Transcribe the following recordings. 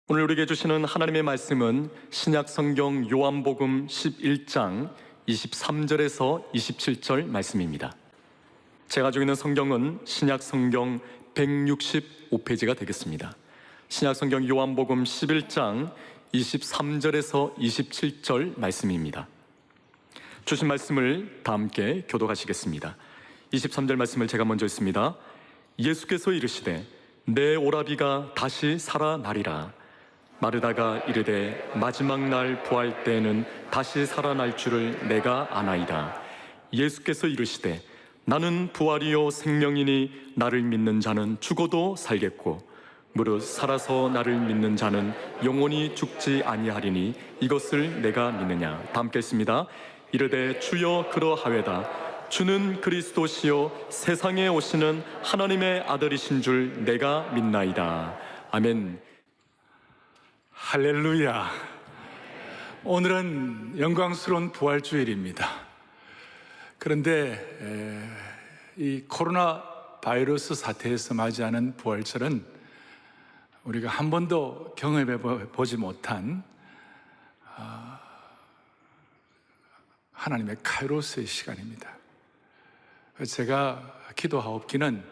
오늘 우리에게 주시는 하나님의 말씀은 신약 성경 요한복음 11장 23절에서 27절 말씀입니다. 제가 가지고 있는 성경은 신약 성경 165페이지가 되겠습니다. 신약 성경 요한복음 11장 23절에서 27절 말씀입니다. 주신 말씀을 다 함께 교독하시겠습니다. 23절 말씀을 제가 먼저 읽습니다. 예수께서 이르시되 내 오라비가 다시 살아나리라. 마르다가 이르되 마지막 날 부활 때에는 다시 살아날 줄을 내가 아나이다. 예수께서 이르시되 나는 부활이요 생명이니 나를 믿는 자는 죽어도 살겠고 무릇 살아서 나를 믿는 자는 영원히 죽지 아니하리니 이것을 내가 믿느냐. 다 함께 읽습니다. 이르되 주여 그러하외다. 주는 그리스도시요 세상에 오시는 하나님의 아들이신 줄 내가 믿나이다. 아멘. 할렐루야. 오늘은 영광스러운 부활주일입니다. 그런데 이 코로나 바이러스 사태에서 맞이하는 부활절은 우리가 한 번도 경험해 보지 못한 하나님의 카이로스의 시간입니다. 제가 기도하옵기는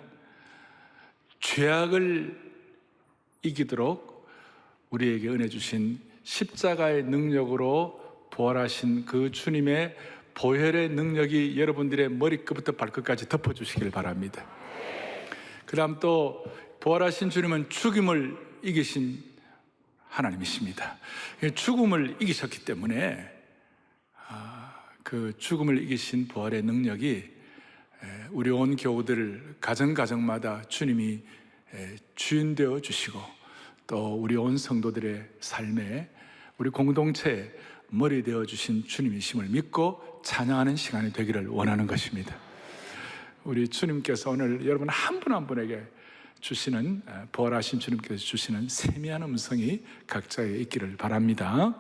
죄악을 이기도록 우리에게 은혜 주신 십자가의 능력으로 부활하신 그 주님의 보혈의 능력이 여러분들의 머리끝부터 발끝까지 덮어주시길 바랍니다. 그 다음 또 부활하신 주님은 죽음을 이기신 하나님이십니다. 죽음을 이기셨기 때문에 그 죽음을 이기신 부활의 능력이 우리 온 교우들 가정가정마다 주님이 주인 되어 주시고 또 우리 온 성도들의 삶에 우리 공동체에 머리 되어 주신 주님이심을 믿고 찬양하는 시간이 되기를 원하는 것입니다. 우리 주님께서 오늘 여러분 한 분 한 분에게 주시는 부활하신 주님께서 주시는 세미한 음성이 각자에게 있기를 바랍니다.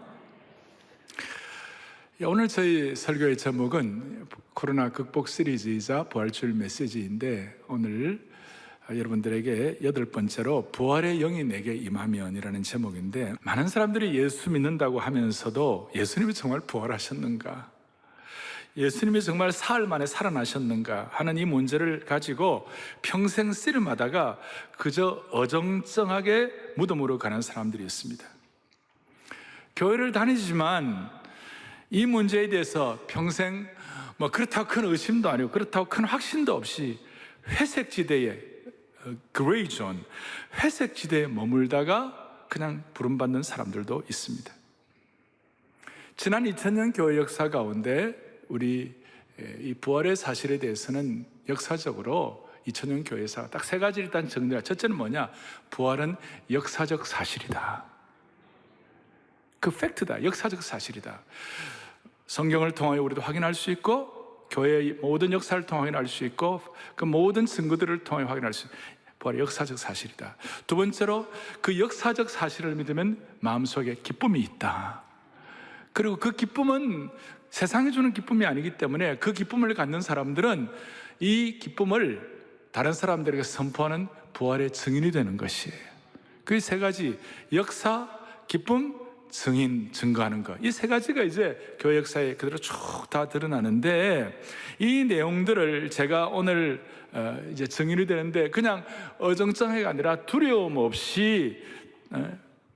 오늘 저희 설교의 제목은 코로나 극복 시리즈이자 부활주일 메시지인데 오늘 여러분들에게 8번째로 부활의 영이 내게 임하면이라는 제목인데, 많은 사람들이 예수 믿는다고 하면서도 예수님이 정말 부활하셨는가, 예수님이 정말 사흘 만에 살아나셨는가 하는 이 문제를 가지고 평생 씨름하다가 그저 어정쩡하게 무덤으로 가는 사람들이 있습니다. 교회를 다니지만 이 문제에 대해서 평생 그렇다고 큰 의심도 아니고 그렇다고 큰 확신도 없이 회색지대에 그레이 존, 회색 지대에 머물다가 그냥 부름받는 사람들도 있습니다. 지난 2000년 교회 역사 가운데 우리 이 부활의 사실에 대해서는 역사적으로 2000년 교회사 딱 세 가지 일단 정리가. 첫째는 뭐냐? 부활은 역사적 사실이다. 그 팩트다. 역사적 사실이다. 성경을 통하여 우리도 확인할 수 있고 교회의 모든 역사를 통해 확인할 수 있고 그 모든 증거들을 통해 확인할 수 있고 부활의 역사적 사실이다. 두 번째로 그 역사적 사실을 믿으면 마음속에 기쁨이 있다. 그리고 그 기쁨은 세상이 주는 기쁨이 아니기 때문에 그 기쁨을 갖는 사람들은 이 기쁨을 다른 사람들에게 선포하는 부활의 증인이 되는 것이에요. 그 세 가지, 역사, 기쁨, 증인, 증거하는 것, 이 세 가지가 이제 교회 역사에 그대로 쭉 다 드러나는데, 이 내용들을 제가 오늘 이제 증인이 되는데 그냥 어정쩡하게 아니라 두려움 없이,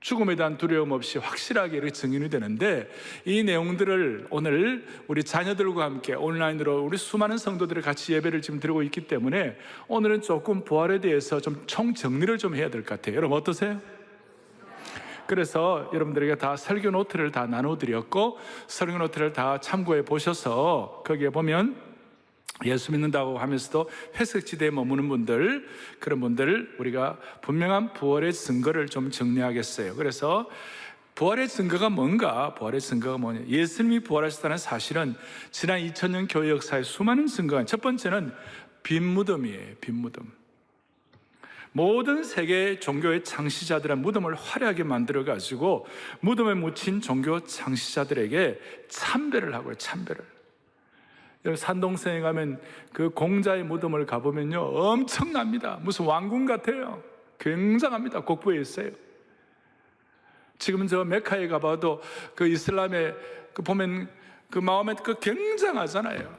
죽음에 대한 두려움 없이 확실하게 이렇게 증인이 되는데, 이 내용들을 오늘 우리 자녀들과 함께 온라인으로 우리 수많은 성도들이 같이 예배를 지금 드리고 있기 때문에 오늘은 조금 부활에 대해서 좀 총정리를 좀 해야 될 것 같아요. 여러분 어떠세요? 그래서 여러분들에게 다 설교 노트를 다 나눠드렸고 설교 노트를 다 참고해 보셔서 거기에 보면 예수 믿는다고 하면서도 회색지대에 머무는 분들, 그런 분들을 우리가 분명한 부활의 증거를 좀 정리하겠어요. 그래서 부활의 증거가 뭔가? 부활의 증거가 뭐냐? 예수님이 부활하셨다는 사실은 지난 2000년 교회 역사의 수많은 증거가, 첫 번째는 빈 무덤이에요. 빈 무덤. 모든 세계 종교의 창시자들은 무덤을 화려하게 만들어가지고 무덤에 묻힌 종교 창시자들에게 참배를 하고요. 참배를. 산동성에 가면 그 공자의 무덤을 가보면요, 엄청납니다. 무슨 왕궁 같아요. 굉장합니다. 국부에 있어요. 지금 저 메카에 가봐도 그 이슬람의 그 보면 그 마음에 그 굉장하잖아요.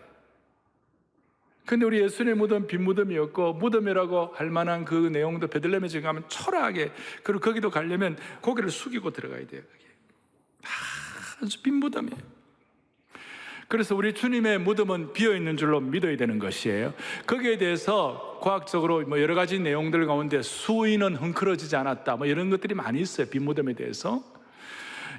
근데 우리 예수님의 무덤 빈 무덤이었고, 무덤이라고 할 만한 그 내용도 베들레헴에 지금 가면 초라하게, 그리고 거기도 가려면 고개를 숙이고 들어가야 돼요. 아주 빈 무덤이에요. 그래서 우리 주님의 무덤은 비어있는 줄로 믿어야 되는 것이에요. 거기에 대해서 과학적으로 뭐 여러 가지 내용들 가운데 수인은 흥크러지지 않았다, 뭐 이런 것들이 많이 있어요. 빈 무덤에 대해서.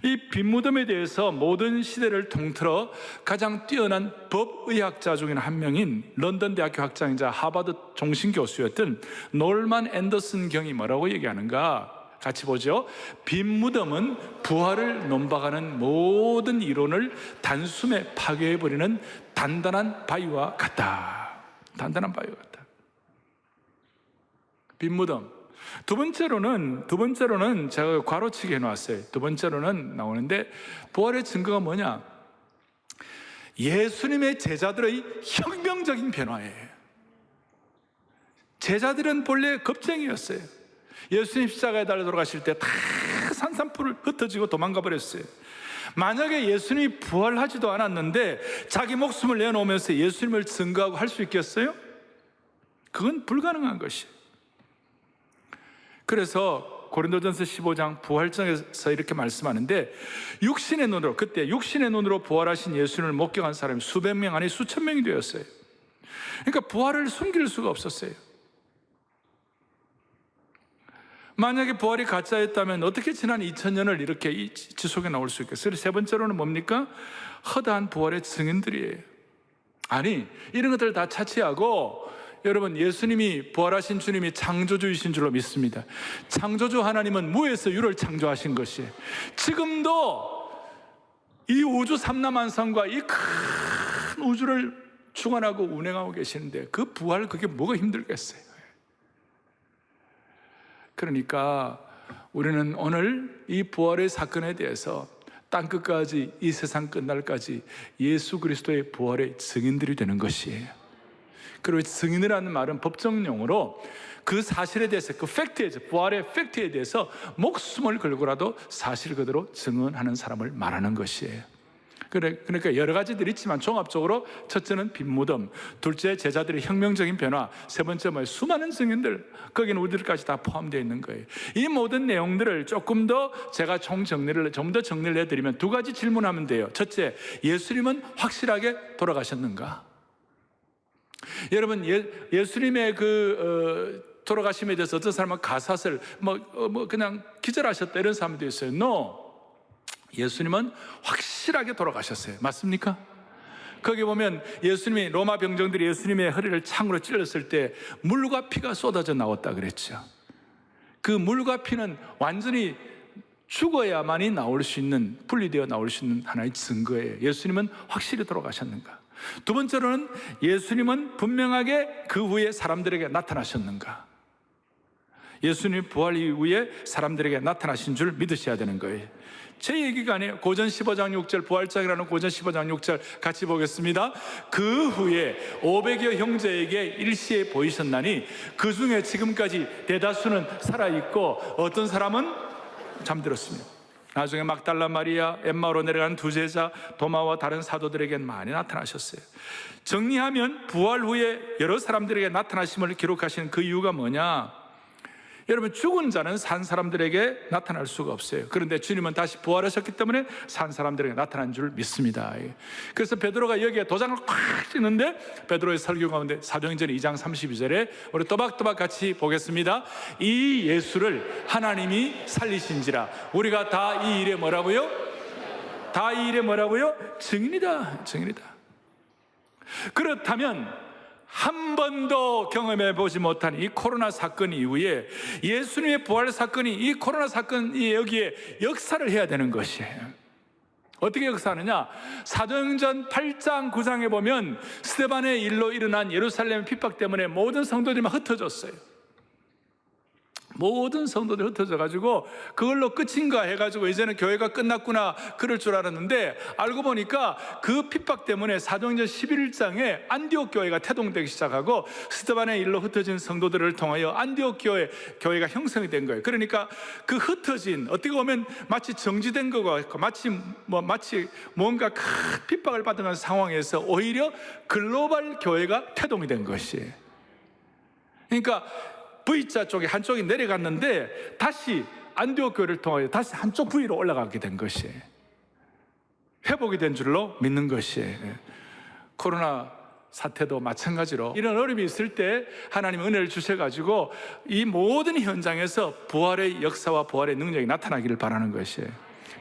이 빈 무덤에 대해서 모든 시대를 통틀어 가장 뛰어난 법의학자 중에 한 명인 런던 대학교 학장이자 하버드 종신교수였던 놀만 앤더슨 경이 뭐라고 얘기하는가? 같이 보죠. 빈 무덤은 부활을 논박하는 모든 이론을 단숨에 파괴해버리는 단단한 바위와 같다. 단단한 바위와 같다. 빈 무덤. 두 번째로는 제가 괄호치기 해놨어요. 두 번째로는 나오는데, 부활의 증거가 뭐냐? 예수님의 제자들의 혁명적인 변화예요. 제자들은 본래 겁쟁이였어요. 예수님 십자가에 달려 돌아가실 때 다 산산풀을 흩어지고 도망가 버렸어요. 만약에 예수님이 부활하지도 않았는데 자기 목숨을 내놓으면서 예수님을 증거하고 할 수 있겠어요? 그건 불가능한 것이에요. 그래서 고린도전서 15장 부활장에서 이렇게 말씀하는데, 육신의 눈으로, 그때 육신의 눈으로 부활하신 예수님을 목격한 사람이 수백 명 아니 수천 명이 되었어요. 그러니까 부활을 숨길 수가 없었어요. 만약에 부활이 가짜였다면 어떻게 지난 2000년을 이렇게 지속해 나올 수 있겠어요? 그래서 세 번째로는 뭡니까? 허다한 부활의 증인들이에요. 아니, 이런 것들을 다 차치하고, 여러분, 예수님이 부활하신 주님이 창조주이신 줄로 믿습니다. 창조주 하나님은 무에서 유를 창조하신 것이에요. 지금도 이 우주 삼라만상과 이 큰 우주를 주관하고 운행하고 계시는데 그 부활, 그게 뭐가 힘들겠어요? 그러니까 우리는 오늘 이 부활의 사건에 대해서 땅끝까지, 이 세상 끝날까지 예수 그리스도의 부활의 증인들이 되는 것이에요. 그리고 증인이라는 말은 법정 용어로 그 사실에 대해서, 그 팩트에 대해서, 부활의 팩트에 대해서 목숨을 걸고라도 사실 그대로 증언하는 사람을 말하는 것이에요. 그러니까 여러 가지들이 있지만 종합적으로 첫째는 빈 무덤, 둘째 제자들의 혁명적인 변화, 세 번째 수많은 증인들, 거기는 우리들까지 다 포함되어 있는 거예요. 이 모든 내용들을 조금 더 제가 좀 더 정리를 해드리면 두 가지 질문하면 돼요. 첫째, 예수님은 확실하게 돌아가셨는가? 여러분, 예수님의 돌아가심에 대해서 어떤 사람은 가사슬, 그냥 기절하셨다 이런 사람도 있어요. No. 예수님은 확실하게 돌아가셨어요. 맞습니까? 거기 보면 예수님이, 로마 병정들이 예수님의 허리를 창으로 찔렀을 때 물과 피가 쏟아져 나왔다 그랬죠. 그 물과 피는 완전히 죽어야만이 나올 수 있는, 분리되어 나올 수 있는 하나의 증거예요. 예수님은 확실히 돌아가셨는가? 두 번째로는 예수님은 분명하게 그 후에 사람들에게 나타나셨는가? 예수님 부활 이후에 사람들에게 나타나신 줄 믿으셔야 되는 거예요. 제 얘기가 아니에요. 고전 15장 6절, 부활장이라는 고전 15장 6절 같이 보겠습니다. 그 후에 500여 형제에게 일시에 보이셨나니 그 중에 지금까지 대다수는 살아있고 어떤 사람은 잠들었습니다. 나중에 막달라 마리아, 엠마오로 내려간 두 제자, 도마와 다른 사도들에게 많이 나타나셨어요. 정리하면 부활 후에 여러 사람들에게 나타나심을 기록하시는 그 이유가 뭐냐? 여러분, 죽은 자는 산 사람들에게 나타날 수가 없어요. 그런데 주님은 다시 부활하셨기 때문에 산 사람들에게 나타난 줄 믿습니다. 그래서 베드로가 여기에 도장을 꽉 찍는데, 베드로의 설교 가운데 사도행전 2장 32절에 우리 또박또박 같이 보겠습니다. 이 예수를 하나님이 살리신지라 우리가 다 이 일에 뭐라고요? 다 이 일에 뭐라고요? 증인이다. 증인이다. 그렇다면 한 번도 경험해 보지 못한 이 코로나 사건 이후에 예수님의 부활 사건이, 이 코로나 사건이 여기에 역사를 해야 되는 것이에요. 어떻게 역사하느냐? 사도행전 8장 9장에 보면 스데반의 일로 일어난 예루살렘 핍박 때문에 모든 성도들이 막 흩어졌어요. 모든 성도들이 흩어져 가지고 그걸로 끝인가 해가지고 이제는 교회가 끝났구나 그럴 줄 알았는데, 알고 보니까 그 핍박 때문에 사도행전 11장에 안디옥 교회가 태동되기 시작하고 스데반의 일로 흩어진 성도들을 통하여 안디옥 교회가 형성이 된 거예요. 그러니까 그 흩어진, 어떻게 보면 마치 정지된 것 같고 마치 뭔가 큰 핍박을 받은 상황에서 오히려 글로벌 교회가 태동이 된 것이에요. 그러니까 V자 쪽에 한쪽이 내려갔는데 다시 안디옥 교회를 통하여 다시 한쪽 V로 올라가게 된 것이에요. 회복이 된 줄로 믿는 것이에요. 코로나 사태도 마찬가지로 이런 어려움이 있을 때 하나님 은혜를 주셔가지고 이 모든 현장에서 부활의 역사와 부활의 능력이 나타나기를 바라는 것이에요.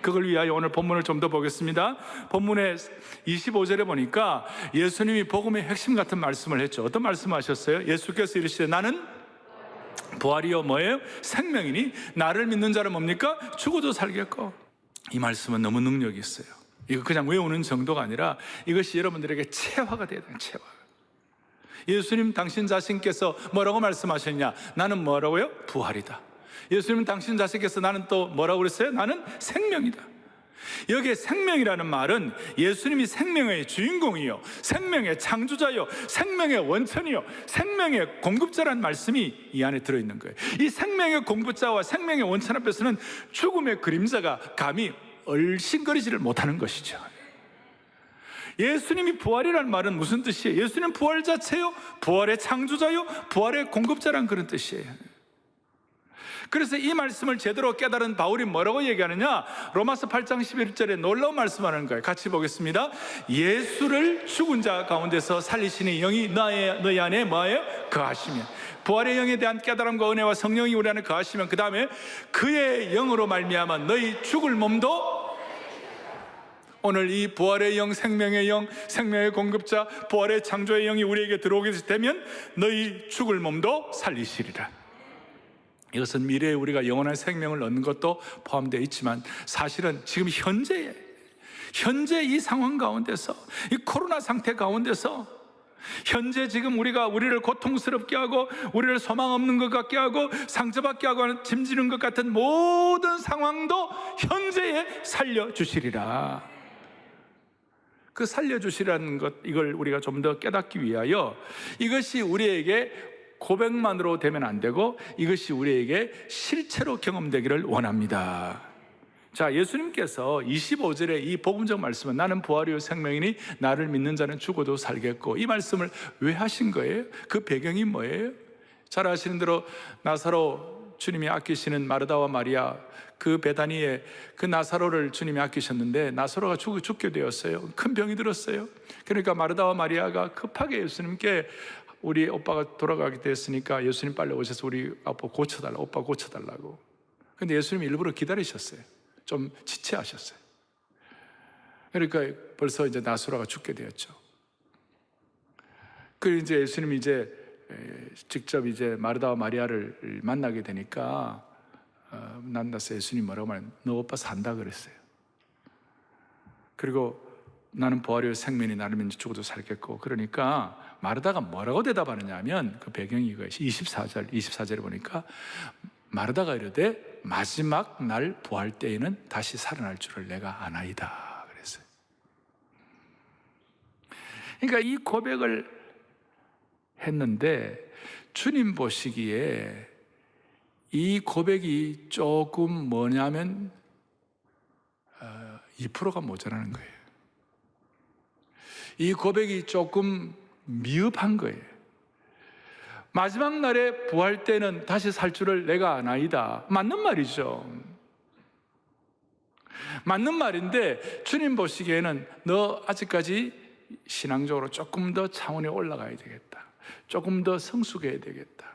그걸 위하여 오늘 본문을 좀 더 보겠습니다. 본문의 25절에 보니까 예수님이 복음의 핵심 같은 말씀을 했죠. 어떤 말씀을 하셨어요? 예수께서 이르시되 나는 부활이요 뭐예요? 생명이니 나를 믿는 자는 뭡니까? 죽어도 살겠고. 이 말씀은 너무 능력이 있어요. 이거 그냥 외우는 정도가 아니라 이것이 여러분들에게 체화가 돼야 돼요. 체화. 예수님 당신 자신께서 뭐라고 말씀하셨냐? 나는 뭐라고요? 부활이다. 예수님 당신 자신께서 나는 또 뭐라고 그랬어요? 나는 생명이다. 여기에 생명이라는 말은 예수님이 생명의 주인공이요, 생명의 창조자요, 생명의 원천이요, 생명의 공급자라는 말씀이 이 안에 들어있는 거예요. 이 생명의 공급자와 생명의 원천 앞에서는 죽음의 그림자가 감히 얼씬거리지를 못하는 것이죠. 예수님이 부활이라는 말은 무슨 뜻이에요? 예수님 부활 자체요, 부활의 창조자요, 부활의 공급자라는 그런 뜻이에요. 그래서 이 말씀을 제대로 깨달은 바울이 뭐라고 얘기하느냐? 로마서 8장 11절에 놀라운 말씀하는 거예요. 같이 보겠습니다. 예수를 죽은 자 가운데서 살리시는 영이 너희 안에 뭐예요? 거하시면, 부활의 영에 대한 깨달음과 은혜와 성령이 우리 안에 거하시면 그 다음에 그의 영으로 말미암아 너희 죽을 몸도, 오늘 이 부활의 영, 생명의 영, 생명의 공급자, 부활의 창조의 영이 우리에게 들어오게 되면 너희 죽을 몸도 살리시리라. 이것은 미래에 우리가 영원한 생명을 얻는 것도 포함되어 있지만 사실은 지금 현재 이 상황 가운데서, 이 코로나 상태 가운데서 현재 지금 우리를 고통스럽게 하고 우리를 소망 없는 것 같게 하고 상처받게 하고 짐지는 것 같은 모든 상황도 현재에 살려주시리라. 그 살려주시라는 것, 이걸 우리가 좀 더 깨닫기 위하여 이것이 우리에게 고백만으로 되면 안 되고 이것이 우리에게 실체로 경험되기를 원합니다. 자, 예수님께서 25절에 이 복음적 말씀은 나는 부활이요 생명이니 나를 믿는 자는 죽어도 살겠고, 이 말씀을 왜 하신 거예요? 그 배경이 뭐예요? 잘 아시는 대로 나사로, 주님이 아끼시는 마르다와 마리아, 그 베다니에 그 나사로를 주님이 아끼셨는데 나사로가 죽게 되었어요. 큰 병이 들었어요. 그러니까 마르다와 마리아가 급하게 예수님께, 우리 오빠가 돌아가게 됐으니까 예수님 빨리 오셔서 우리 아빠 고쳐달라, 오빠 고쳐달라고. 근데 예수님이 일부러 기다리셨어요. 좀 지체하셨어요. 그러니까 벌써 이제 나사로가 죽게 되었죠. 그리고 이제 예수님이 이제 직접 이제 마르다와 마리아를 만나게 되니까 만나서 예수님 뭐라고 하면 너 오빠 산다 그랬어요. 그리고 나는 부활이요 생명이 나를 믿는 죽어도 살겠고, 그러니까 마르다가 뭐라고 대답하느냐 하면 그 배경이 이거예요. 24절에 보니까 마르다가 이르되 마지막 날 부활 때에는 다시 살아날 줄을 내가 아나이다 그랬어요. 그러니까 이 고백을 했는데 주님 보시기에 이 고백이 조금 뭐냐면 2%가 모자라는 거예요. 이 고백이 조금 미흡한 거예요. 마지막 날에 부활 때는 다시 살 줄을 내가 아나이다. 맞는 말이죠. 맞는 말인데 주님 보시기에는 너 아직까지 신앙적으로 조금 더 차원에 올라가야 되겠다. 조금 더 성숙해야 되겠다.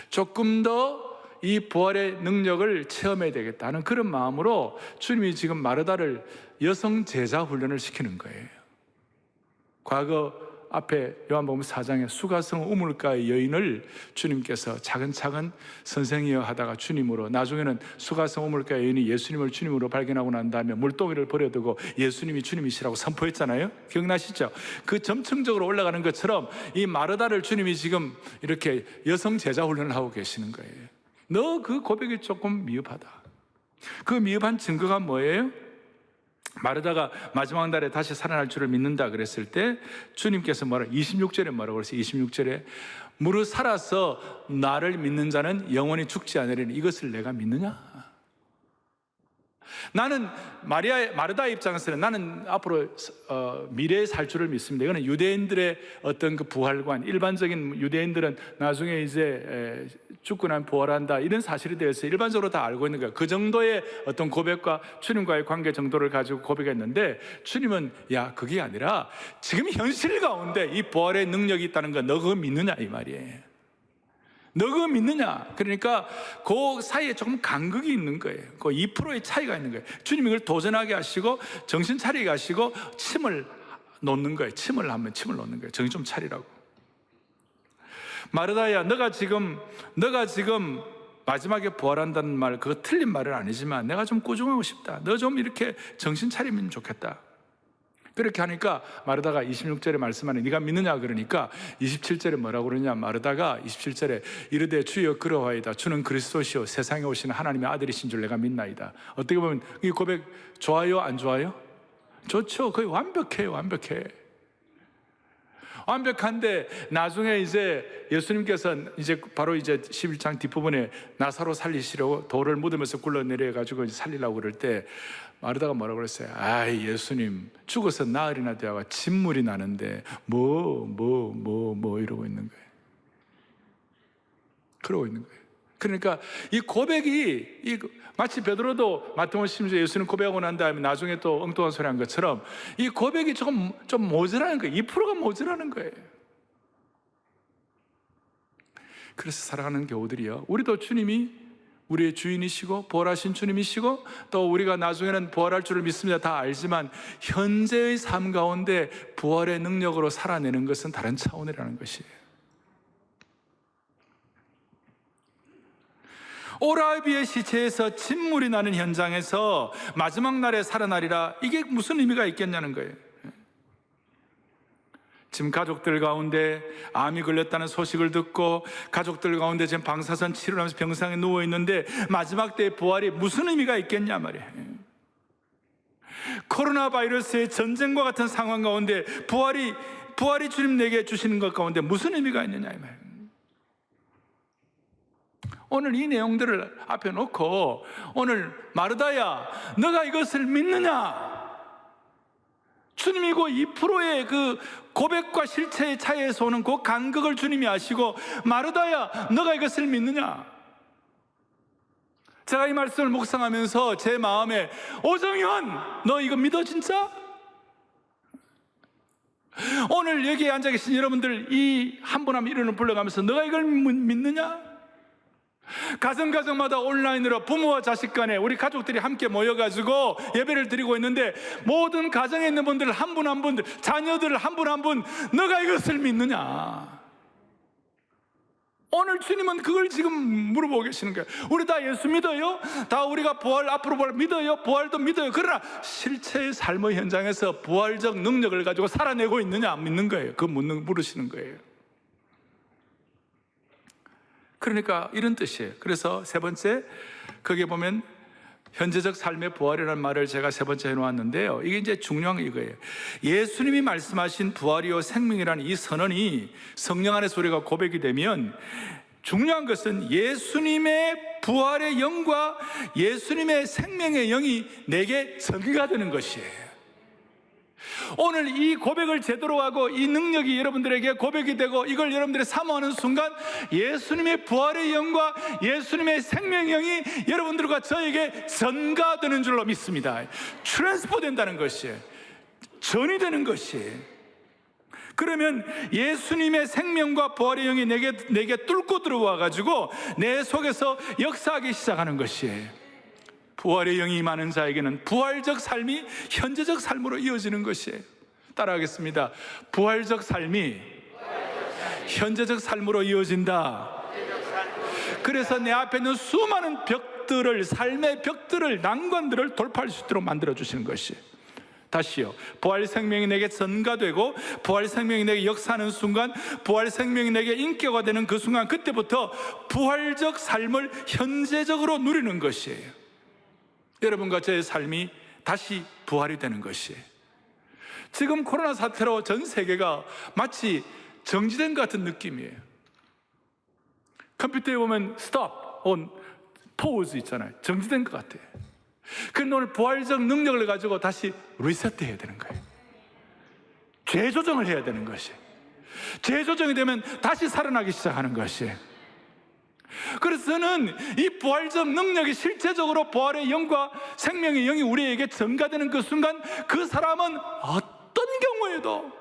조금 더 이 부활의 능력을 체험해야 되겠다 하는 그런 마음으로 주님이 지금 마르다를 여성 제자 훈련을 시키는 거예요. 과거 앞에 요한복음 4장에 수가성 우물가의 여인을 주님께서 차근차근 선생이여 하다가 주님으로, 나중에는 수가성 우물가의 여인이 예수님을 주님으로 발견하고 난 다음에 물동이를 버려두고 예수님이 주님이시라고 선포했잖아요. 기억나시죠? 그 점층적으로 올라가는 것처럼 이 마르다를 주님이 지금 이렇게 여성 제자 훈련을 하고 계시는 거예요. 너 그 고백이 조금 미흡하다. 그 미흡한 증거가 뭐예요? 마르다가 마지막 날에 다시 살아날 줄을 믿는다 그랬을 때 주님께서 26절에 뭐라고 그랬어요? 26절에 무릇 살아서 나를 믿는 자는 영원히 죽지 않으리니 이것을 내가 믿느냐? 나는 마르다의 입장에서는 나는 앞으로 미래에 살 줄을 믿습니다. 이거는 유대인들의 어떤 그 부활관, 일반적인 유대인들은 나중에 이제 죽고 나면 부활한다 이런 사실에 대해서 일반적으로 다 알고 있는 거예요. 그 정도의 어떤 고백과 주님과의 관계 정도를 가지고 고백했는데 주님은 야 그게 아니라 지금 현실 가운데 이 부활의 능력이 있다는 거 너 그거 믿느냐 이 말이에요. 너 그거 믿느냐? 그러니까 그 사이에 조금 간극이 있는 거예요. 그 2%의 차이가 있는 거예요. 주님이 이걸 도전하게 하시고 정신 차리게 하시고 침을 놓는 거예요. 침을 놓는 거예요. 정신 좀 차리라고. 마르다야, 너가 지금 마지막에 부활한다는 말, 그거 틀린 말은 아니지만 내가 좀 꾸중하고 싶다. 너 좀 이렇게 정신 차리면 좋겠다. 그렇게 하니까 마르다가 26절에 말씀하는 네가 믿느냐 그러니까 27절에 뭐라고 그러냐, 마르다가 27절에 이르되 주여 그러하이다. 주는 그리스도시요 세상에 오시는 하나님의 아들이신 줄 내가 믿나이다. 어떻게 보면 이 고백 좋아요 안 좋아요? 좋죠. 거의 완벽해요. 완벽한데 나중에 이제 예수님께서 이제 바로 이제 11장 뒷부분에 나사로 살리시려고 돌을 묻으면서 굴러내려 가지고 살리려고 그럴 때 마르다가 뭐라고 그랬어요? 아이 예수님 죽어서 나흘이나 되어가 진물이 나는데 뭐 이러고 있는 거예요. 그러고 있는 거예요. 그러니까 이 고백이 마치 베드로도 마태복음 16절에 예수님 고백하고 난 다음에 나중에 또 엉뚱한 소리 한 것처럼 이 고백이 좀 모자라는 거예요. 2%가 모자라는 거예요. 그래서 사랑하는 교우들이요, 우리도 주님이 우리의 주인이시고 부활하신 주님이시고 또 우리가 나중에는 부활할 줄을 믿습니다. 다 알지만 현재의 삶 가운데 부활의 능력으로 살아내는 것은 다른 차원이라는 것이에요. 오라비의 시체에서 진물이 나는 현장에서 마지막 날에 살아나리라, 이게 무슨 의미가 있겠냐는 거예요. 지금 가족들 가운데 암이 걸렸다는 소식을 듣고 가족들 가운데 지금 방사선 치료를 하면서 병상에 누워있는데 마지막 때의 부활이 무슨 의미가 있겠냐 말이에요. 코로나 바이러스의 전쟁과 같은 상황 가운데 부활이 주님 내게 주시는 것 가운데 무슨 의미가 있느냐 이 말이에요. 오늘 이 내용들을 앞에 놓고 오늘 마르다야 너가 이것을 믿느냐? 주님이고 2%의 그 고백과 실체의 차이에서 오는 그 간극을 주님이 아시고 마르다야 너가 이것을 믿느냐? 제가 이 말씀을 묵상하면서 제 마음에 오정현 너 이거 믿어 진짜? 오늘 여기에 앉아 계신 여러분들 이 한 분 한 분 이름을 불러가면서 너가 이걸 믿느냐? 가정마다 온라인으로 부모와 자식 간에 우리 가족들이 함께 모여가지고 예배를 드리고 있는데 모든 가정에 있는 분들 한 분 한 분, 자녀들 한 분 한 분 너가 이것을 믿느냐? 오늘 주님은 그걸 지금 물어보고 계시는 거예요. 우리 다 예수 믿어요? 다 우리가 부활 앞으로 부활 믿어요? 부활도 믿어요. 그러나 실체의 삶의 현장에서 부활적 능력을 가지고 살아내고 있느냐 안 믿는 거예요. 그 물으시는 거예요. 그러니까 이런 뜻이에요. 그래서 세 번째, 거기에 보면 현재적 삶의 부활이라는 말을 제가 세 번째 해놓았는데요, 이게 이제 중요한 이거예요. 예수님이 말씀하신 부활이요 생명이라는 이 선언이 성령 안에서 우리가 고백이 되면 중요한 것은 예수님의 부활의 영과 예수님의 생명의 영이 내게 전개가 되는 것이에요. 오늘 이 고백을 제대로 하고 이 능력이 여러분들에게 고백이 되고 이걸 여러분들이 사모하는 순간 예수님의 부활의 영과 예수님의 생명의 영이 여러분들과 저에게 전가되는 줄로 믿습니다. 트랜스포 된다는 것이에요. 전이 되는 것이에요. 그러면 예수님의 생명과 부활의 영이 내게 뚫고 들어와 가지고 내 속에서 역사하기 시작하는 것이에요. 부활의 영이 임하는 자에게는 부활적 삶이 현재적 삶으로 이어지는 것이에요. 따라하겠습니다. 부활적 삶이 현재적 삶으로 이어진다. 그래서 내 앞에 있는 수많은 벽들을, 삶의 벽들을, 난관들을 돌파할 수 있도록 만들어주시는 것이. 다시요. 부활 생명이 내게 전가되고 부활 생명이 내게 역사하는 순간, 부활 생명이 내게 인격화 되는 그 순간, 그때부터 부활적 삶을 현재적으로 누리는 것이에요. 여러분과 저의 삶이 다시 부활이 되는 것이에요. 지금 코로나 사태로 전 세계가 마치 정지된 것 같은 느낌이에요. 컴퓨터에 보면 스톱, pause 있잖아요. 정지된 것 같아요. 그런데 오늘 부활적 능력을 가지고 다시 리셋해야 되는 거예요. 재조정을 해야 되는 것이에요. 재조정이 되면 다시 살아나기 시작하는 것이에요. 그래서 저는 이 부활적 능력이 실제적으로 부활의 영과 생명의 영이 우리에게 전가되는 그 순간, 그 사람은 어떤 경우에도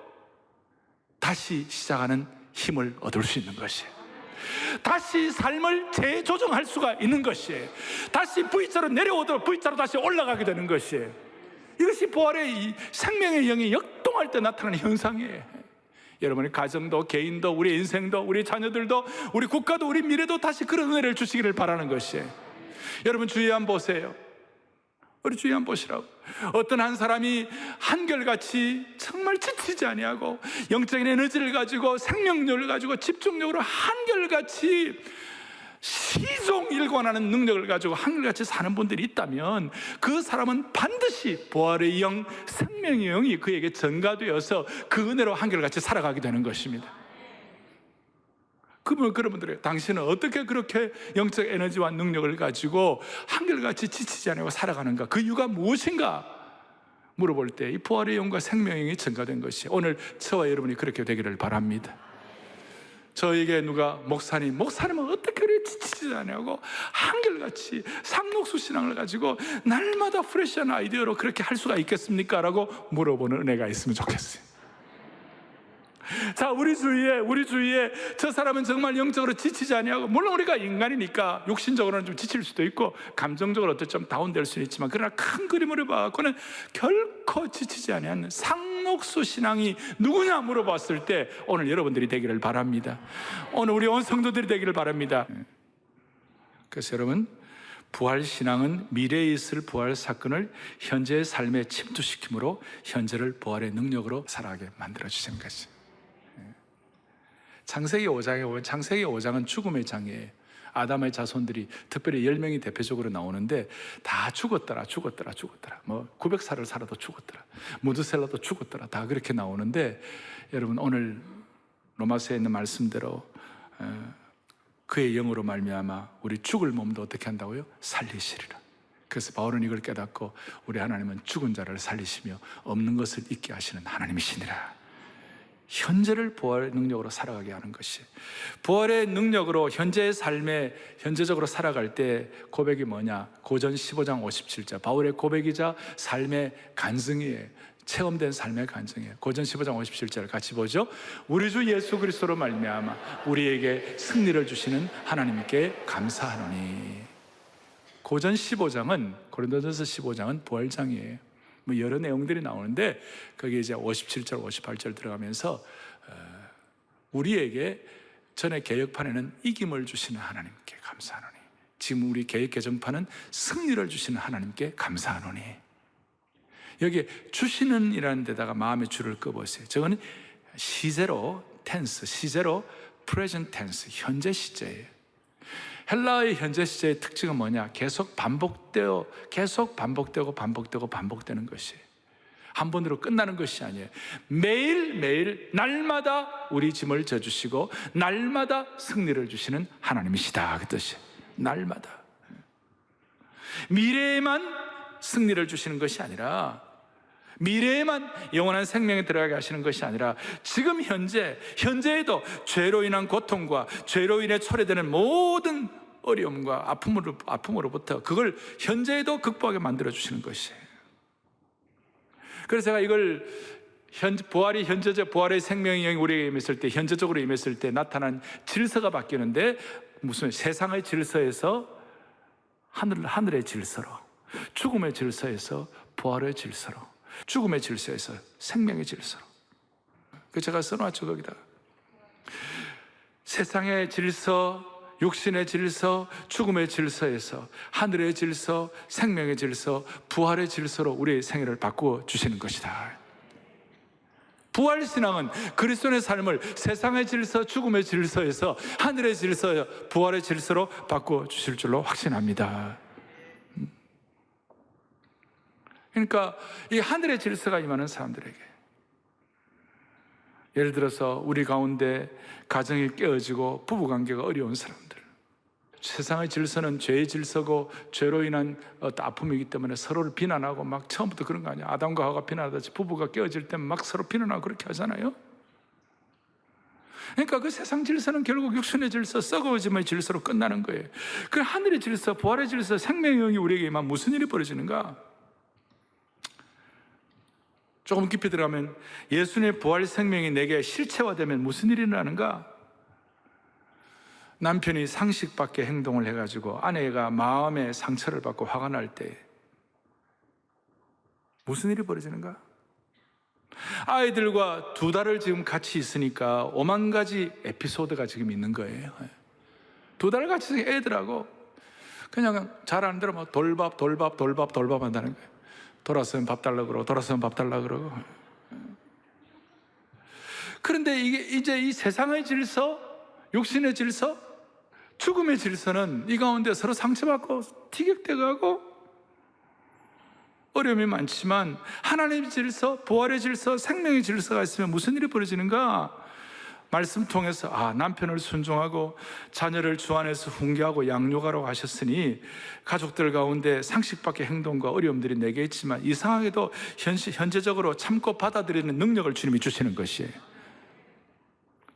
다시 시작하는 힘을 얻을 수 있는 것이에요. 다시 삶을 재조정할 수가 있는 것이에요. 다시 V자로 내려오도록 V자로 다시 올라가게 되는 것이에요. 이것이 부활의 이 생명의 영이 역동할 때 나타나는 현상이에요. 여러분의 가정도, 개인도, 우리 인생도, 우리 자녀들도, 우리 국가도, 우리 미래도 다시 그런 은혜를 주시기를 바라는 것이에요. 여러분 주위 한번 보세요. 우리 주위 한번 보시라고. 어떤 한 사람이 한결같이 정말 지치지 아니하고 영적인 에너지를 가지고 생명력을 가지고 집중력으로 한결같이 시종일관하는 능력을 가지고 한결같이 사는 분들이 있다면, 그 사람은 반드시 부활의 영, 생명의 영이 그에게 전가되어서 그 은혜로 한결같이 살아가게 되는 것입니다. 그러면 여러분들에게, 당신은 어떻게 그렇게 영적 에너지와 능력을 가지고 한결같이 지치지 않고 살아가는가? 그 이유가 무엇인가? 물어볼 때 이 부활의 영과 생명의 영이 전가된 것이, 오늘 저와 여러분이 그렇게 되기를 바랍니다. 저에게 누가 목사님은 어떻게 그렇게 지치지 않냐고 한결같이 상록수 신앙을 가지고 날마다 프레시한 아이디어로 그렇게 할 수가 있겠습니까? 라고 물어보는 은혜가 있으면 좋겠어요. 자, 우리 주위에 저 사람은 정말 영적으로 지치지 않냐고. 물론 우리가 인간이니까 육신적으로는 좀 지칠 수도 있고 감정적으로 좀 다운될 수는 있지만, 그러나 큰 그림으로 봐서는 결코 지치지 않는 상록수 신앙이 누구냐 물어봤을 때 오늘 여러분들이 되기를 바랍니다. 오늘 우리 온 성도들이 되기를 바랍니다. 그래서 여러분, 부활신앙은 미래에 있을 부활 사건을 현재의 삶에 침투시킴으로 현재를 부활의 능력으로 살아가게 만들어주시는 것이죠. 창세기 5장에 보면, 창세기 5장은 죽음의 장이에요. 아담의 자손들이 특별히 10명이 대표적으로 나오는데 다 죽었더라. 뭐 900살을 살아도 죽었더라. 무드셀라도 죽었더라. 다 그렇게 나오는데, 여러분 오늘 로마서에 있는 말씀대로 그의 영으로 말미암아 우리 죽을 몸도 어떻게 한다고요? 살리시리라. 그래서 바울은 이걸 깨닫고, 우리 하나님은 죽은 자를 살리시며 없는 것을 있게 하시는 하나님이시니라. 현재를 부활의 능력으로 살아가게 하는 것이, 부활의 능력으로 현재의 삶에 현재적으로 살아갈 때 고백이 뭐냐? 고전 15장 57절, 바울의 고백이자 삶의 간증이에요. 체험된 삶의 간증이에요. 고전 15장 57절 같이 보죠. 우리 주 예수 그리스도로 말미암아 우리에게 승리를 주시는 하나님께 감사하노니. 고전 15장은, 고린도전서 15장은 부활장이에요. 뭐 여러 내용들이 나오는데, 거기에 이제 57절, 58절 들어가면서 우리에게 전에 개혁판에는 이김을 주시는 하나님께 감사하노니, 지금 우리 개혁 개정판은 승리를 주시는 하나님께 감사하노니. 여기에 주시는 이라는 데다가 마음의 줄을 꺼보세요. 저거는 시제로 텐스, 시제로 프레젠트 텐스, 현재 시제예요. 헬라어의 현재 시제의 특징은 뭐냐? 계속 반복되고 반복되는 것이에요. 한 번으로 끝나는 것이 아니에요. 매일매일 날마다 우리 짐을 져주시고 날마다 승리를 주시는 하나님이시다, 그 뜻이에요. 날마다. 미래에만 승리를 주시는 것이 아니라, 미래에만 영원한 생명에 들어가게 하시는 것이 아니라, 지금 현재에도 죄로 인한 고통과 죄로 인해 초래되는 모든 어려움과 아픔으로부터 그걸 현재에도 극복하게 만들어 주시는 것이에요. 그래서 제가 이걸 부활이 현재적, 부활의 생명의 영이 우리에게 임했을 때, 현재적으로 임했을 때 나타난 질서가 바뀌는데, 무슨 세상의 질서에서 하늘의 질서로, 죽음의 질서에서 부활의 질서로, 죽음의 질서에서 생명의 질서로. 그 제가 써놨죠, 거기다. 세상의 질서, 육신의 질서, 죽음의 질서에서 하늘의 질서, 생명의 질서, 부활의 질서로 우리의 생애를 바꾸어 주시는 것이다. 부활신앙은 그리스도의 삶을 세상의 질서, 죽음의 질서에서 하늘의 질서, 부활의 질서로 바꾸어 주실 줄로 확신합니다. 그러니까 이 하늘의 질서가 임하는 사람들에게, 예를 들어서 우리 가운데 가정이 깨어지고 부부관계가 어려운 사람들, 세상의 질서는 죄의 질서고 죄로 인한 아픔이기 때문에 서로를 비난하고 막 처음부터 그런 거 아니야. 아담과 하와가 비난하듯이 부부가 깨어질 때면 막 서로 비난하고 그렇게 하잖아요. 그러니까 그 세상 질서는 결국 육신의 질서, 썩어짐의 질서로 끝나는 거예요. 그 하늘의 질서, 부활의 질서, 생명의 영이 우리에게 임하면 무슨 일이 벌어지는가? 조금 깊이 들어가면 예수님의 부활 생명이 내게 실체화되면 무슨 일이 일어나는가? 남편이 상식 밖의 행동을 해가지고 아내가 마음의 상처를 받고 화가 날 때 무슨 일이 벌어지는가? 아이들과 2달을 지금 같이 있으니까 5만 가지 에피소드가 지금 있는 거예요. 2달 같이 있으니까 애들하고 그냥 잘 안 들어 막 돌밥 한다는 거예요. 돌아서면 밥 달라고 그러고 돌아서면 밥 달라고 그러고. 그런데 이게 이제 이 세상의 질서, 육신의 질서, 죽음의 질서는 이 가운데 서로 상처받고 티격태격하고 어려움이 많지만 하나님의 질서, 부활의 질서, 생명의 질서가 있으면 무슨 일이 벌어지는가? 말씀 통해서 남편을 순종하고 자녀를 주 안에서 훈계하고 양육하라고 하셨으니 가족들 가운데 상식 밖의 행동과 어려움들이 내게 있지만 이상하게도 현재적으로 참고 받아들이는 능력을 주님이 주시는 것이에요.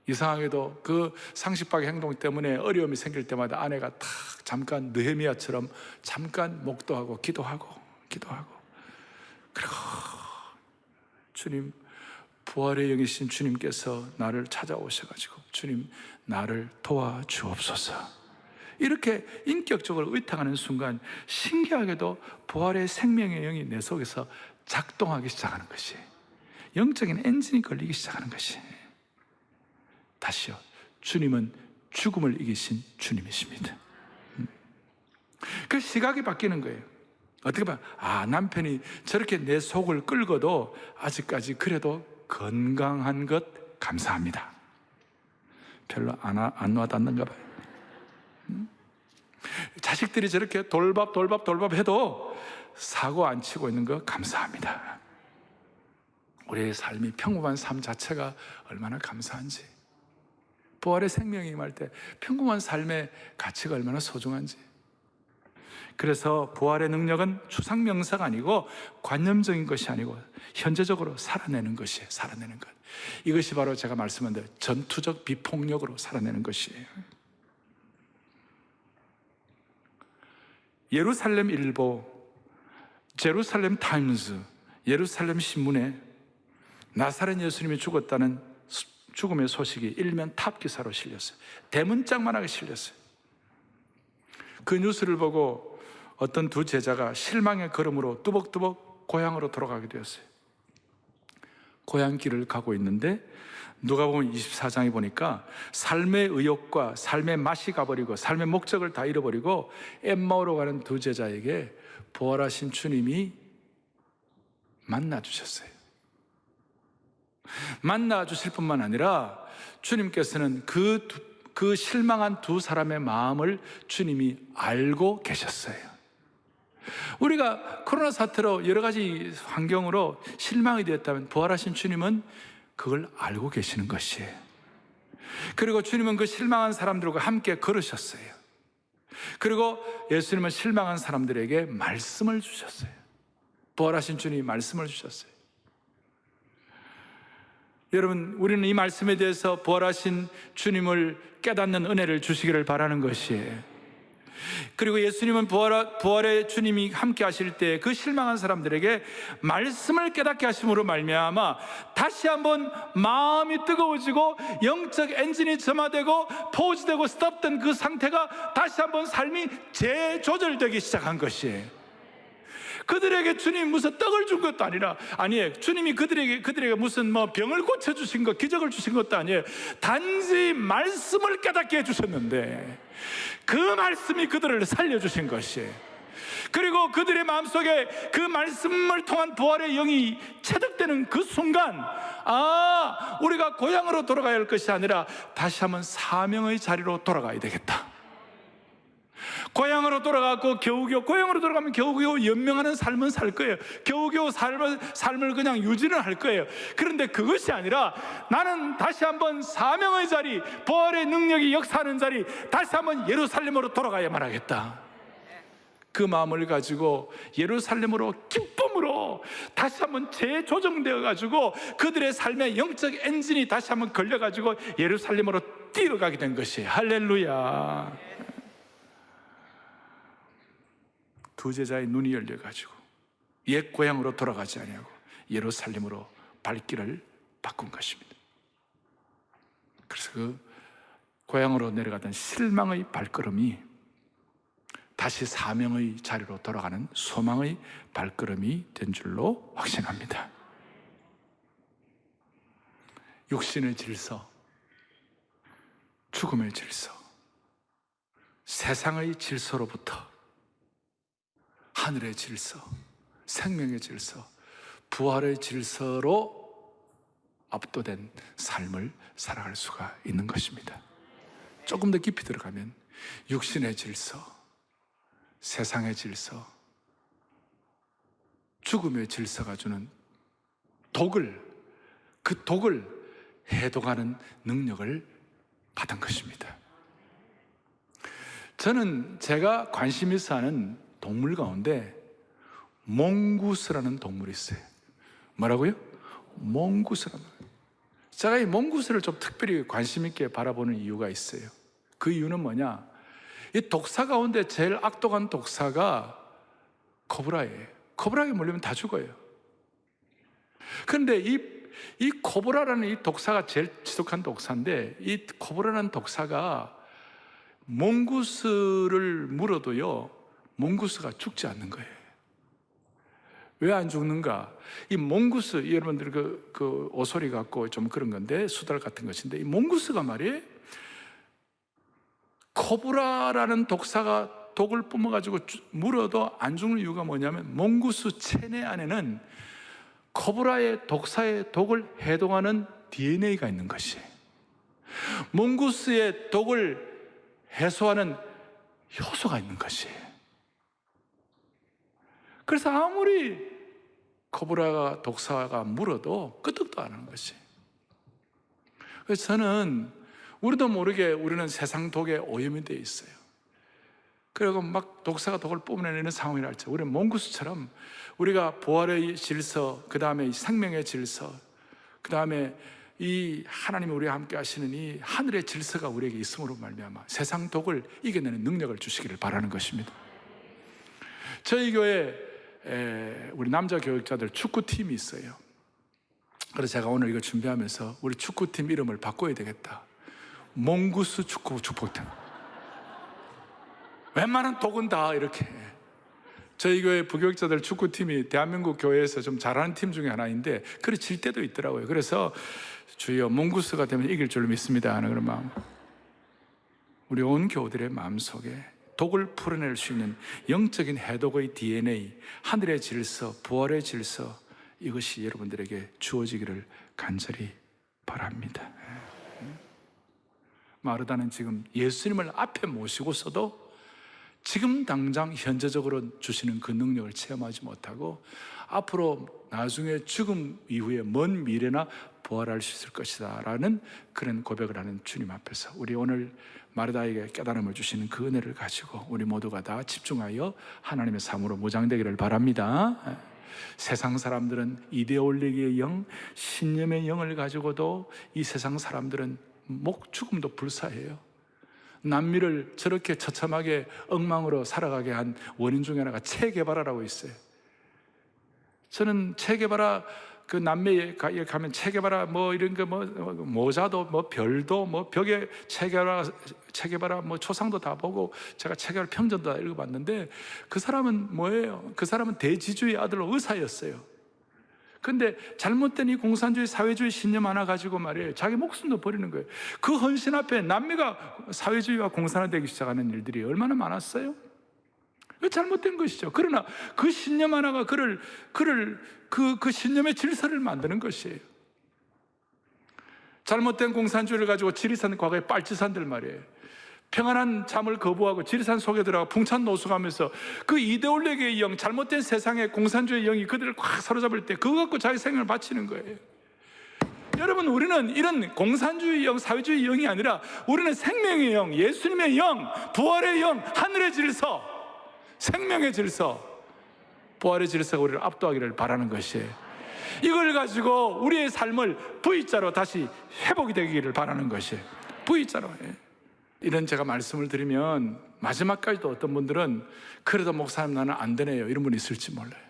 이상하게도 그 상식 밖의 행동 때문에 어려움이 생길 때마다 아내가 탁 잠깐 느헤미야처럼 잠깐 목도하고 기도하고 그리고 주님, 부활의 영이신 주님께서 나를 찾아오셔가지고 주님, 나를 도와주옵소서, 이렇게 인격적으로 의탁하는 순간 신기하게도 부활의 생명의 영이 내 속에서 작동하기 시작하는 것이, 영적인 엔진이 걸리기 시작하는 것이. 다시요, 주님은 죽음을 이기신 주님이십니다. 그 시각이 바뀌는 거예요. 어떻게 보면 남편이 저렇게 내 속을 끌고도 아직까지 그래도 건강한 것 감사합니다. 별로 안 와닿는가 봐요. 자식들이 저렇게 돌밥 해도 사고 안 치고 있는 거 감사합니다. 우리의 삶이 평범한 삶 자체가 얼마나 감사한지, 부활의 생명이 임할 때 평범한 삶의 가치가 얼마나 소중한지. 그래서 부활의 능력은 추상명사가 아니고 관념적인 것이 아니고 현재적으로 살아내는 것이에요. 살아내는 것. 이것이 바로 제가 말씀한 대로 전투적 비폭력으로 살아내는 것이에요. 예루살렘 일보, 제루살렘 타임즈, 예루살렘 신문에 나사렛 예수님이 죽었다는 죽음의 소식이 일면 탑 기사로 실렸어요. 대문짝만하게 실렸어요. 그 뉴스를 보고 어떤 2 제자가 실망의 걸음으로 뚜벅뚜벅 고향으로 돌아가게 되었어요. 고향길을 가고 있는데 누가복음 24장에 보니까 삶의 의욕과 삶의 맛이 가버리고 삶의 목적을 다 잃어버리고 엠마오로 가는 2 제자에게 부활하신 주님이 만나주셨어요. 만나주실 뿐만 아니라 주님께서는 그 실망한 2 사람의 마음을 주님이 알고 계셨어요. 우리가 코로나 사태로 여러 가지 환경으로 실망이 되었다면 부활하신 주님은 그걸 알고 계시는 것이에요. 그리고 주님은 그 실망한 사람들과 함께 걸으셨어요. 그리고 예수님은 실망한 사람들에게 말씀을 주셨어요. 부활하신 주님이 말씀을 주셨어요. 여러분, 우리는 이 말씀에 대해서 부활하신 주님을 깨닫는 은혜를 주시기를 바라는 것이에요. 그리고 예수님은 부활의 주님이 함께 하실 때 그 실망한 사람들에게 말씀을 깨닫게 하심으로 말미암아 다시 한번 마음이 뜨거워지고 영적 엔진이 점화되고 포즈되고 스톱된 그 상태가 다시 한번 삶이 재조절되기 시작한 것이에요. 그들에게 주님이 무슨 떡을 준 것도 아니에요. 주님이 그들에게 무슨 병을 고쳐주신 것, 기적을 주신 것도 아니에요. 단지 말씀을 깨닫게 해주셨는데 그 말씀이 그들을 살려주신 것이에요. 그리고 그들의 마음속에 그 말씀을 통한 부활의 영이 체득되는 그 순간, 우리가 고향으로 돌아가야 할 것이 아니라 다시 한번 사명의 자리로 돌아가야 되겠다. 고향으로 돌아가고 고향으로 돌아가면 겨우겨우 연명하는 삶은 살 거예요. 겨우겨우 삶을 그냥 유지는 할 거예요. 그런데 그것이 아니라 나는 다시 한번 사명의 자리, 부활의 능력이 역사하는 자리, 다시 한번 예루살렘으로 돌아가야만 하겠다. 그 마음을 가지고 예루살렘으로 기쁨으로 다시 한번 재조정되어 가지고 그들의 삶의 영적 엔진이 다시 한번 걸려 가지고 예루살렘으로 뛰어가게 된 것이에요. 할렐루야. 두 제자의 눈이 열려 가지고 옛 고향으로 돌아가지 아니하고 예루살렘으로 발길을 바꾼 것입니다. 그래서 그 고향으로 내려가던 실망의 발걸음이 다시 사명의 자리로 돌아가는 소망의 발걸음이 된 줄로 확신합니다. 육신의 질서, 죽음의 질서, 세상의 질서로부터 하늘의 질서, 생명의 질서, 부활의 질서로 압도된 삶을 살아갈 수가 있는 것입니다. 조금 더 깊이 들어가면 육신의 질서, 세상의 질서, 죽음의 질서가 주는 그 독을 해독하는 능력을 받은 것입니다. 저는 제가 관심 있어 하는 동물 가운데 몽구스라는 동물이 있어요. 뭐라고요? 몽구스라는. 제가 이 몽구스를 좀 특별히 관심 있게 바라보는 이유가 있어요. 그 이유는 뭐냐? 이 독사 가운데 제일 악독한 독사가 코브라예요. 코브라에 물리면 다 죽어요. 그런데 이 코브라라는 이 독사가 제일 지독한 독사인데, 이 코브라라는 독사가 몽구스를 물어도요, 몽구스가 죽지 않는 거예요. 왜 안 죽는가? 이 몽구스, 여러분들 그 오소리 같고 좀 그런 건데, 수달 같은 것인데, 이 몽구스가 말이에요, 코브라라는 독사가 독을 뿜어가지고 물어도 안 죽는 이유가 뭐냐면, 몽구스 체내 안에는 코브라의 독사의 독을 해독하는 DNA가 있는 것이에요. 몽구스의 독을 해소하는 효소가 있는 것이에요. 그래서 아무리 코브라가 독사가 물어도 끄떡도 안 하는 것이에요. 그래서 저는 우리도 모르게 우리는 세상 독에 오염이 되어 있어요. 그리고 막 독사가 독을 뿜어내는 상황이라 할지, 우리는 몽구스처럼 우리가 부활의 질서, 그 다음에 생명의 질서, 그 다음에 이 하나님이 우리와 함께 하시는 이 하늘의 질서가 우리에게 있음으로 말미암아 세상 독을 이겨내는 능력을 주시기를 바라는 것입니다. 저희 교회 우리 남자 교육자들 축구팀이 있어요. 그래서 제가 오늘 이거 준비하면서 우리 축구팀 이름을 바꿔야 되겠다. 몽구스 축구팀. 웬만한 독은 다 이렇게. 저희 교회 부교육자들 축구팀이 대한민국 교회에서 좀 잘하는 팀 중에 하나인데, 그래 질 때도 있더라고요. 그래서 주여 몽구스가 되면 이길 줄 믿습니다 하는 그런 마음. 우리 온 교우들의 마음속에 독을 풀어낼 수 있는 영적인 해독의 DNA, 하늘의 질서, 부활의 질서, 이것이 여러분들에게 주어지기를 간절히 바랍니다. 마르다는 지금 예수님을 앞에 모시고서도 지금 당장 현재적으로 주시는 그 능력을 체험하지 못하고 앞으로 나중에 죽음 이후에 먼 미래나 부활할 수 있을 것이다 라는 그런 고백을 하는 주님 앞에서 우리 오늘 마르다에게 깨달음을 주시는 그 은혜를 가지고 우리 모두가 다 집중하여 하나님의 삶으로 무장되기를 바랍니다. 세상 사람들은 이데올로기의 영, 신념의 영을 가지고도 이 세상 사람들은 죽음도 불사해요. 남미를 저렇게 처참하게 엉망으로 살아가게 한 원인 중에 하나가 체게바라라고 있어요. 저는 체게바라 그 남미에 가면 체게바라 뭐 이런 거 뭐 모자도 뭐 별도 뭐 벽에 체게바라 뭐 초상도 다 보고 제가 체게바라 평전도 다 읽어봤는데 그 사람은 뭐예요? 그 사람은 대지주의 아들로 의사였어요. 근데 잘못된 이 공산주의 사회주의 신념 하나 가지고 말이에요, 자기 목숨도 버리는 거예요. 그 헌신 앞에 남미가 사회주의와 공산화되기 시작하는 일들이 얼마나 많았어요? 잘못된 것이죠. 그러나 그 신념 하나가 그 신념의 질서를 만드는 것이에요. 잘못된 공산주의를 가지고 지리산, 과거의 빨치산들 말이에요, 평안한 잠을 거부하고 지리산 속에 들어가 풍찬 노숙하면서 그 이데올로기의 영, 잘못된 세상의 공산주의 영이 그들을 꽉 사로잡을 때 그거 갖고 자기 생명을 바치는 거예요. 여러분, 우리는 이런 공산주의 영, 사회주의 영이 아니라 우리는 생명의 영, 예수님의 영, 부활의 영, 하늘의 질서, 생명의 질서, 부활의 질서가 우리를 압도하기를 바라는 것이에요. 이걸 가지고 우리의 삶을 V자로 다시 회복이 되기를 바라는 것이에요. V자로. 이런 제가 말씀을 드리면 마지막까지도 어떤 분들은 그래도 목사님 나는 안 되네요, 이런 분이 있을지 몰라요.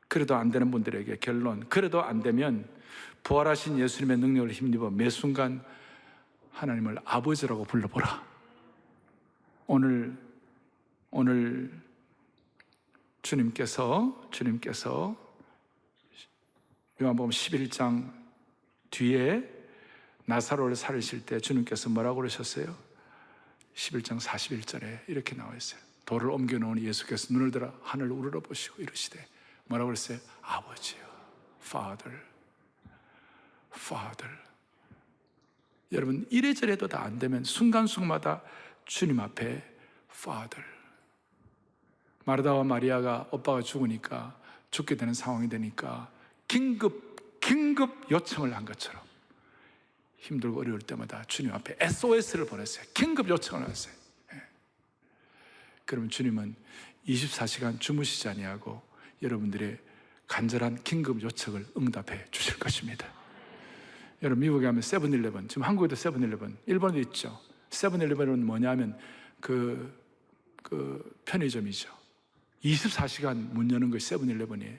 그래도 안 되는 분들에게 결론, 그래도 안 되면 부활하신 예수님의 능력을 힘입어 매 순간 하나님을 아버지라고 불러보라. 오늘 주님께서 요한복음 11장 뒤에 나사로를 살리실 때 주님께서 뭐라고 그러셨어요? 11장 41절에 이렇게 나와 있어요. 돌을 옮겨놓은 예수께서 눈을 들어 하늘을 우러러 보시고 이러시되 뭐라고 그랬어요? 아버지요, Father. 여러분, 이래저래도 다 안 되면 순간순간마다 주님 앞에 Father. 마르다와 마리아가 오빠가 죽으니까, 죽게 되는 상황이 되니까 긴급 요청을 한 것처럼 힘들고 어려울 때마다 주님 앞에 SOS를 보냈어요. 긴급 요청을 했어요. 그러면 주님은 24시간 주무시지 아니하고 여러분들의 간절한 긴급 요청을 응답해 주실 것입니다. 여러분, 미국에 가면 세븐일레븐, 지금 한국에도 세븐일레븐, 일본에도 있죠. 세븐일레븐은 뭐냐면 그 편의점이죠. 24시간 문 여는 것이 세븐일레븐이에요.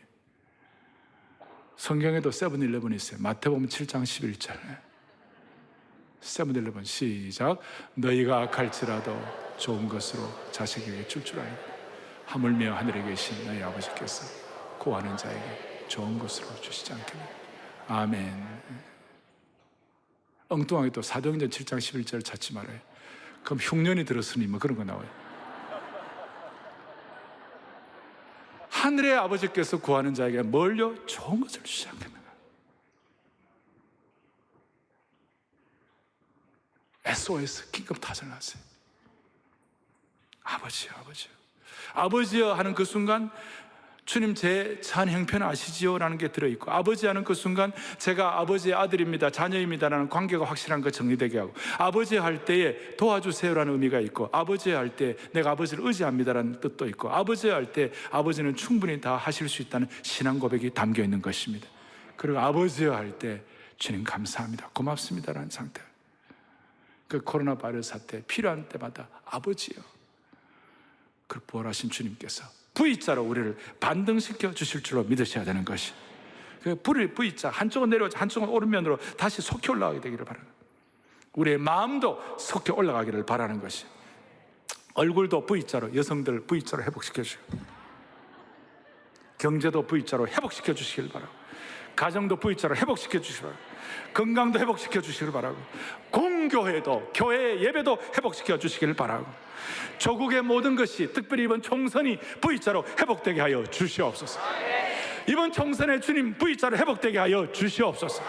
성경에도 세븐일레븐이 있어요. 마태복음 7장 11절. 세븐일레븐 시작. 너희가 갈지라도 좋은 것으로 자식에게 줄 알고 하물며 하늘에 계신 너희 아버지께서 구하는 자에게 좋은 것으로 주시지 않겠느냐. 아멘. 엉뚱하게 또 사도행전 7장 11절 찾지 말아요. 그럼 흉년이 들었으니 뭐 그런 거 나와요. 하늘의 아버지께서 구하는 자에게 뭘요? 좋은 것을 주시지 않겠는가. SOS 긴급 타전을 하세요. 아버지요, 아버지요. 아버지요 하는 그 순간 주님 제 산 형편 아시지요? 라는 게 들어있고, 아버지 하는 그 순간 제가 아버지의 아들입니다, 자녀입니다 라는 관계가 확실한 거 정리되게 하고, 아버지 할 때에 도와주세요 라는 의미가 있고, 아버지 할 때 내가 아버지를 의지합니다 라는 뜻도 있고, 아버지 할 때 아버지는 충분히 다 하실 수 있다는 신앙 고백이 담겨 있는 것입니다. 그리고 아버지 할 때 주님 감사합니다, 고맙습니다 라는 상태. 그 코로나 바이러스 사태 필요한 때마다 아버지요, 그 부활하신 주님께서 V자로 우리를 반등시켜 주실 줄로 믿으셔야 되는 것이, 그 V자 한쪽은 내려오지 한쪽은 오른면으로 다시 속히 올라가게 되기를 바라는, 우리의 마음도 속히 올라가기를 바라는 것이, 얼굴도 V자로, 여성들 V자로 회복시켜 주시고, 경제도 V자로 회복시켜 주시길 바라고, 가정도 V자로 회복시켜 주시길 바라고, 건강도 회복시켜 주시길 바라고, 공교회도, 교회 예배도 회복시켜 주시길 바라고, 조국의 모든 것이, 특별히 이번 총선이 V자로 회복되게 하여 주시옵소서. 이번 총선에 주님 V자로 회복되게 하여 주시옵소서.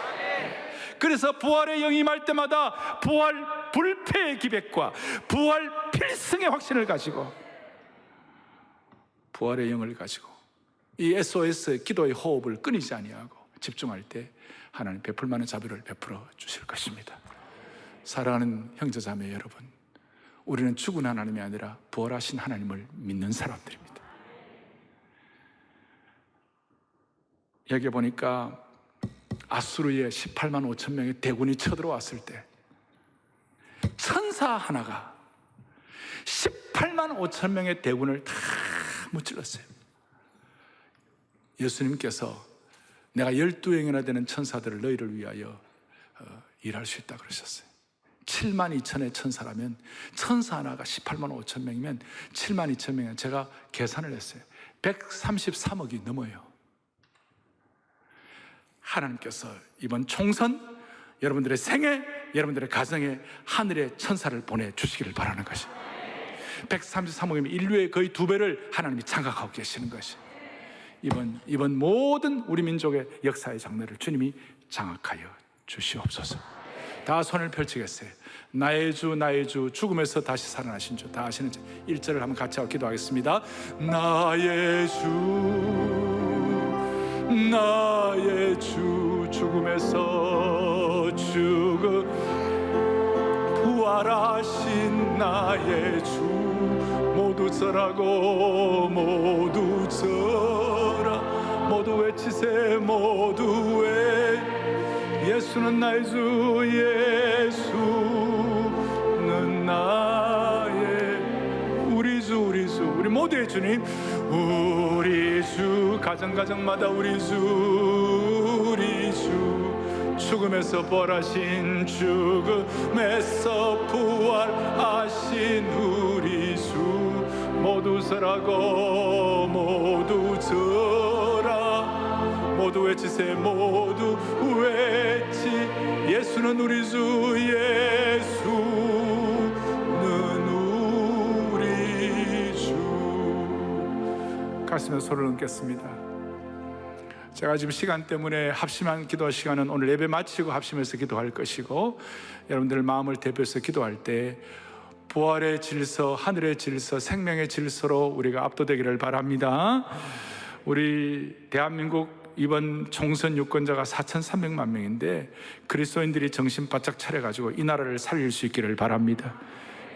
그래서 부활의 영이 임할 때마다 부활 불패의 기백과 부활 필승의 확신을 가지고, 부활의 영을 가지고 이 SOS 기도의 호흡을 끊이지 아니하고 집중할 때 하나님 베풀 만한 자비를 베풀어 주실 것입니다. 사랑하는 형제자매 여러분, 우리는 죽은 하나님이 아니라 부활하신 하나님을 믿는 사람들입니다. 여기 보니까 아수르의 18만 5천 명의 대군이 쳐들어왔을 때 천사 하나가 18만 5천 명의 대군을 다 무찔렀어요. 예수님께서 내가 12행이나 되는 천사들을 너희를 위하여 일할 수 있다 그러셨어요. 7만 2천의 천사라면 천사 하나가 18만 5천 명이면 7만 2천 명이면 제가 계산을 했어요. 133억이 넘어요. 하나님께서 이번 총선, 여러분들의 생애, 여러분들의 가정에 하늘의 천사를 보내주시기를 바라는 것이, 133억이면 인류의 거의 2배를 하나님이 장악하고 계시는 것이, 이번 모든 우리 민족의 역사의 장르를 주님이 장악하여 주시옵소서. 다 손을 펼치겠어요. 나의 주, 나의 주, 죽음에서 다시 살아나신 주. 다 아시는 1절을 한번 같이 하고 기도하겠습니다. 나의 주, 나의 주, 죽음에서 부활하신 나의 주, 모두 절하고 모두 절하, 모두 외치세, 모두 외. 예수는 나의 주, 예수는 나의 우리 주, 우리 주, 우리 모두의 주님, 우리 주, 가정가정마다 우리 주, 우리 주, 죽음에서 부활하신, 죽음에서 부활하신 우리 주, 모두 설하고 모두 절하, 모두 외치세, 모두 외치. 예수는 우리 주, 예수는 우리 주. 가슴에 손을 얹겠습니다. 제가 지금 시간 때문에 합심한 기도 시간은 오늘 예배 마치고 합심해서 기도할 것이고, 여러분들 마음을 대표해서 기도할 때 부활의 질서, 하늘의 질서, 생명의 질서로 우리가 압도되기를 바랍니다. 우리 대한민국 이번 총선 유권자가 4,300만 명인데 그리스도인들이 정신 바짝 차려가지고 이 나라를 살릴 수 있기를 바랍니다.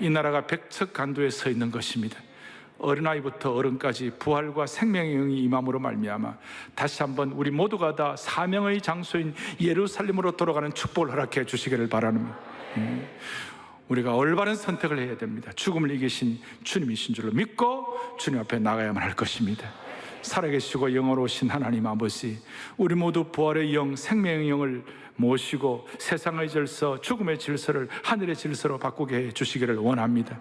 이 나라가 백척간두에 서 있는 것입니다. 어린아이부터 어른까지 부활과 생명의 영이 임함으로 말미암아 다시 한번 우리 모두가 다 사명의 장소인 예루살렘으로 돌아가는 축복을 허락해 주시기를 바랍니다. 우리가 올바른 선택을 해야 됩니다. 죽음을 이기신 주님이신 줄로 믿고 주님 앞에 나가야만 할 것입니다. 살아계시고 영원하신 하나님 아버지, 우리 모두 부활의 영, 생명의 영을 모시고 세상의 질서, 죽음의 질서를 하늘의 질서로 바꾸게 해 주시기를 원합니다.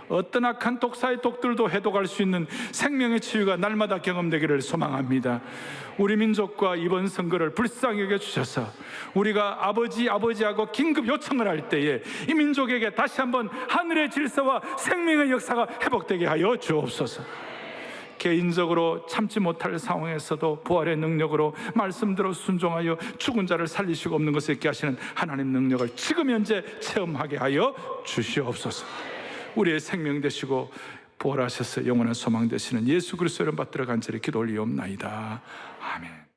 어떤 악한 독사의 독들도 해독할 수 있는 생명의 치유가 날마다 경험되기를 소망합니다. 우리 민족과 이번 선거를 불쌍히 여겨주셔서 우리가 아버지하고 긴급 요청을 할 때에 이 민족에게 다시 한번 하늘의 질서와 생명의 역사가 회복되게 하여 주옵소서. 개인적으로 참지 못할 상황에서도 부활의 능력으로 말씀대로 순종하여 죽은 자를 살리시고 없는 것을 있게 하시는 하나님 능력을 지금 현재 체험하게 하여 주시옵소서. 우리의 생명 되시고 부활하셔서 영원한 소망 되시는 예수 그리스도를 받들어 간절히 기도 올리옵나이다. 아멘.